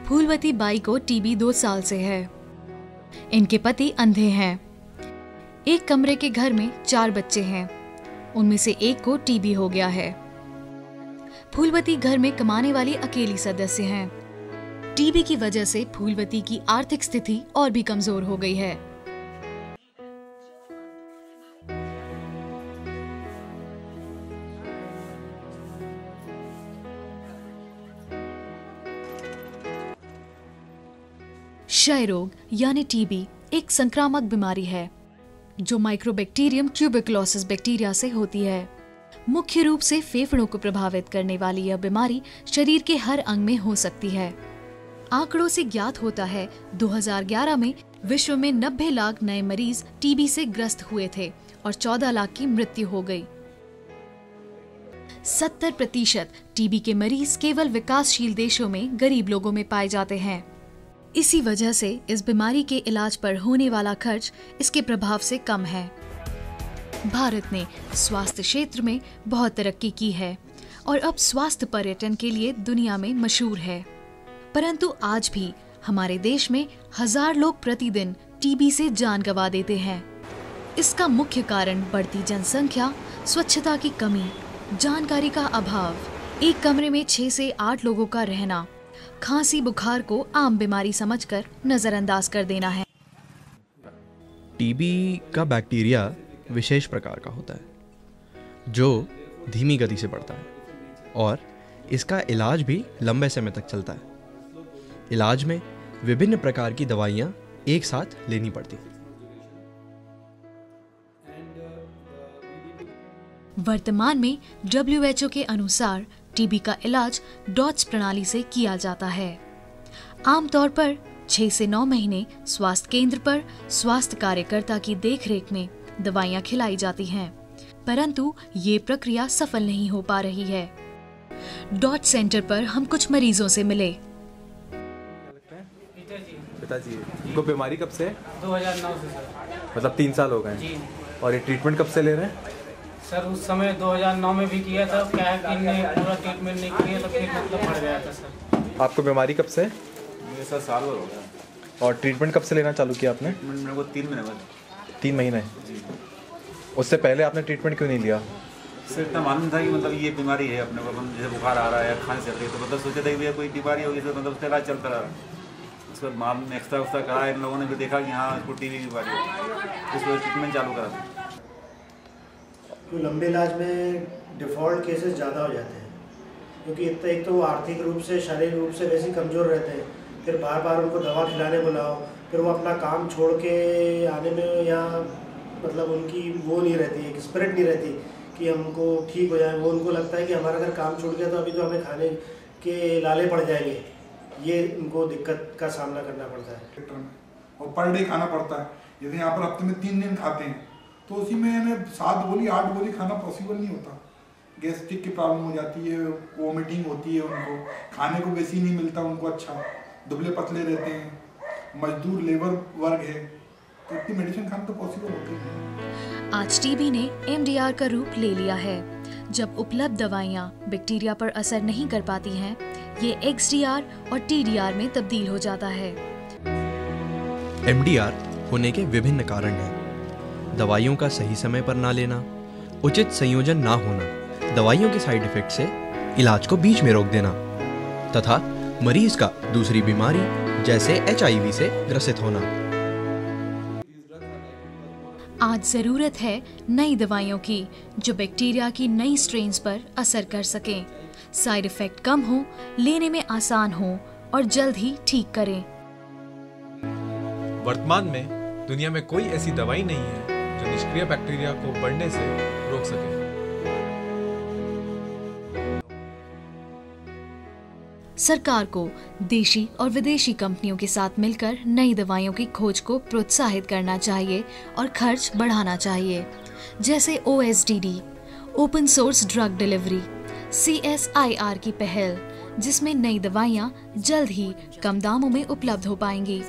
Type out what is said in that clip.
Phoolwati by को TB 2 साल से है। इनके पति अंधे हैं। एक कमरे के घर में 4 बच्चे हैं, उनमें से एक को टीबी हो गया है। फूलवती घर में कमाने वाली अकेली सदस्य हैं। टीबी की वजह से फूलवती की आर्थिक स्थिति और भी कमजोर हो गई है। क्षय रोग यानी टीबी एक संक्रामक बीमारी है जो माइक्रोबैक्टीरियम ट्यूबरकुलोसिस बैक्टीरिया से होती है। मुख्य रूप से फेफड़ों को प्रभावित करने वाली यह बीमारी शरीर के हर अंग में हो सकती है। आंकड़ों से ज्ञात होता है 2011 में विश्व में 90 लाख नए मरीज टीबी से ग्रस्त हुए थे और 14 लाख की मृत्यु हो गई। 70% टीबी के मरीज केवल विकासशील देशों में गरीब लोगों में पाए जाते हैं। इसी वजह से इस बीमारी के इलाज पर होने वाला खर्च इसके प्रभाव से कम है। भारत ने स्वास्थ्य क्षेत्र में बहुत तरक्की की है और अब स्वास्थ्य पर्यटन के लिए दुनिया में मशहूर है, परंतु आज भी हमारे देश में 1000 लोग प्रतिदिन टीबी से जान गंवा देते हैं। इसका मुख्य कारण बढ़ती जनसंख्या, स्वच्छता की कमी, जानकारी का अभाव, एक कमरे में 6 से 8 लोगों का रहना, खांसी बुखार को आम बीमारी समझकर नजरअंदाज कर देना है। टीबी का बैक्टीरिया विशेष प्रकार का होता है जो धीमी गति से बढ़ता है और इसका इलाज भी लंबे समय तक चलता है। इलाज में विभिन्न प्रकार की दवाइयां एक साथ लेनी पड़ती हैं। वर्तमान में WHO के अनुसार टीबी का इलाज डॉट्स प्रणाली से किया जाता है। आमतौर पर 6 से 9 महीने स्वास्थ्य केंद्र पर स्वास्थ्य कार्यकर्ता की देखरेख में दवाइयां खिलाई जाती हैं, परंतु ये प्रक्रिया सफल नहीं हो पा रही है। डॉट सेंटर पर हम कुछ मरीजों से मिले। पिताजी को बीमारी कब से है? 2009 से सर। मतलब 3 साल हो गए हैं। और ये ट्रीटमेंट कब से ले रहे हैं? सर उस समय 2009 में भी किया था, क्या है कि इन्हें पूरा ट्रीटमेंट नहीं किया तो फिर मतलब बढ़ गया था सर। आपको बीमारी कब से है? मुझे सर साल भर हो गया। और ट्रीटमेंट कब से लेना चालू किया आपने? मेरे को 3 महीने बाद। 3 महीने जी। उससे पहले आपने ट्रीटमेंट क्यों नहीं लिया? सर इतना मालूम था कि मतलब ये बीमारी है अपने को, जैसे बुखार आ रहा है या खांसी चल रही है तो मतलब सोचे थे कि भैया कोई बीमारी होगी तो मतलब उसका इलाज चलता रहा। उसके बाद मालूम एक्स्ट्रा उसका करा, इन लोगों ने भी देखा कि हाँ इसको टीबी की बीमारी है, इस वजह ट्रीटमेंट चालू करा। तो लंबे इलाज में डिफ़ॉल्ट केसेस ज़्यादा हो जाते हैं क्योंकि एक तो वो आर्थिक रूप से, शारीरिक रूप से वैसे ही कमज़ोर रहते हैं, फिर बार बार उनको दवा खिलाने बुलाओ, फिर वो अपना काम छोड़ के आने में या मतलब उनकी वो नहीं रहती है, स्पिरिट नहीं रहती कि हमको ठीक हो जाए। वो उनको लगता है कि हमारा अगर काम छूट गया तो अभी तो हमें खाने के लाले पड़ जाएंगे। ये उनको दिक्कत का सामना करना पड़ता है। और पर डे खाना पड़ता है। यदि यहाँ पर हफ्ते में 3 दिन खाते हैं तो उसी में 7 गोली 8 गोली खाना पॉसिबल नहीं होता। गैस्ट्रिक की प्रॉब्लम हो जाती है, वोमिटिंग होती है, उनको खाने को वैसे ही नहीं मिलता उनको अच्छा, दुबले पतले रहते हैं, मजदूर लेबर वर्ग है, तो इतनी मेडिसिन खाना तो पॉसिबल होती है। आज टीबी ने MDR का रूप ले लिया है। जब उपलब्ध दवाइयाँ बैक्टीरिया पर असर नहीं कर पाती हैं, ये XDR और TDR में तब्दील हो जाता है। MDR होने के विभिन्न कारण हैं। दवाइयों का सही समय पर ना लेना, उचित संयोजन ना होना, दवाइयों के साइड इफेक्ट से इलाज को बीच में रोक देना तथा मरीज का दूसरी बीमारी जैसे HIV से ग्रसित होना। आज जरूरत है नई दवाइयों की जो बैक्टीरिया की नई स्ट्रेन्स पर असर कर सकें, साइड इफेक्ट कम हो, लेने में आसान हो और जल्द ही ठीक करें। वर्तमान में दुनिया में कोई ऐसी दवाई नहीं है जो निष्क्रिय बैक्टीरिया को बढ़ने से रोक सके। सरकार को देशी और विदेशी कंपनियों के साथ मिलकर नई दवाइयों की खोज को प्रोत्साहित करना चाहिए और खर्च बढ़ाना चाहिए, जैसे OSDD, open source drug delivery, CSIR की पहल, जिसमें नई दवाइयां जल्द ही कम दामों में उपलब्ध हो पाएंगी।